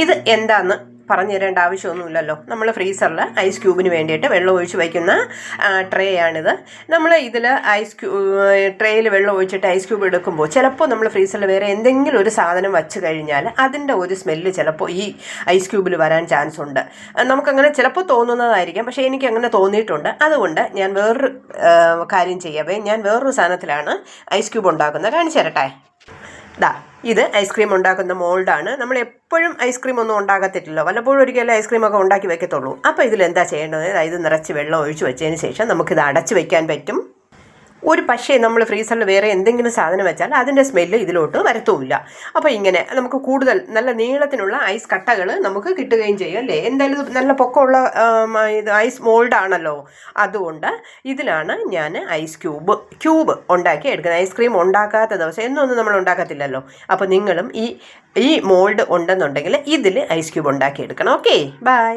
ഇത് എന്താന്ന് പറഞ്ഞു തരേണ്ട ആവശ്യമൊന്നുമില്ലല്ലോ. നമ്മൾ ഫ്രീസറിൽ ഐസ് ക്യൂബിന് വേണ്ടിയിട്ട് വെള്ളം ഒഴിച്ച് വയ്ക്കുന്ന ട്രേ ആണിത്. നമ്മൾ ഇതിൽ ട്രേയിൽ വെള്ളം ഒഴിച്ചിട്ട് ഐസ് ക്യൂബ് എടുക്കുമ്പോൾ ചിലപ്പോൾ നമ്മൾ ഫ്രീസറിൽ വേറെ എന്തെങ്കിലും ഒരു സാധനം വച്ച് കഴിഞ്ഞാൽ അതിൻ്റെ ഒരു സ്മെല്ല് ചിലപ്പോൾ ഈ ഐസ് ക്യൂബിൽ വരാൻ ചാൻസ് ഉണ്ട്. നമുക്കങ്ങനെ ചിലപ്പോൾ തോന്നുന്നതായിരിക്കാം, പക്ഷേ എനിക്കങ്ങനെ തോന്നിയിട്ടുണ്ട്. അതുകൊണ്ട് ഞാൻ വേറൊരു കാര്യം ചെയ്യാവേ, ഞാൻ വേറൊരു സാധനത്തിലാണ് ഐസ് ക്യൂബ് ഉണ്ടാക്കുന്നത്. കാണിച്ചു തരട്ടെ. ഇത് ഐസ്ക്രീം ഉണ്ടാക്കുന്ന മോൾഡാണ്. നമ്മൾ എപ്പോഴും ഐസ്ക്രീം ഒന്നും ഉണ്ടാക്കത്തില്ലല്ലോ, വല്ലപ്പോഴും ഒരിക്കലും ഐസ്ക്രീമൊക്കെ ഉണ്ടാക്കി വെക്കത്തുള്ളൂ. അപ്പോൾ ഇതിലെന്താ ചെയ്യേണ്ടത്? ഇത് നിറച്ച് വെള്ളം ഒഴിച്ച് വെച്ചതിന് ശേഷം നമുക്കിത് അടച്ച് വയ്ക്കാൻ പറ്റും. പക്ഷേ നമ്മൾ ഫ്രീസറിൽ വേറെ എന്തെങ്കിലും സാധനം വെച്ചാൽ അതിൻ്റെ സ്മെല്ല് ഇതിലോട്ട് വരത്തുമില്ല. അപ്പോൾ ഇങ്ങനെ നമുക്ക് കൂടുതൽ നല്ല നീളത്തിനുള്ള ഐസ് കട്ടകൾ നമുക്ക് കിട്ടുകയും ചെയ്യും അല്ലേ. എന്തായാലും നല്ല പൊക്കമുള്ള ഇത് ഐസ് മോൾഡാണല്ലോ. അതുകൊണ്ട് ഇതിലാണ് ഞാൻ ഐസ് ക്യൂബ് ഉണ്ടാക്കി എടുക്കുന്നത്. ഐസ്ക്രീം ഉണ്ടാക്കാത്ത ദിവസം എന്നൊന്നും നമ്മൾ ഉണ്ടാക്കത്തില്ലല്ലോ. അപ്പോൾ നിങ്ങളും ഈ മോൾഡ് ഉണ്ടെന്നുണ്ടെങ്കിൽ ഇതിൽ ഐസ് ക്യൂബ് ഉണ്ടാക്കി എടുക്കണം. Okay, by.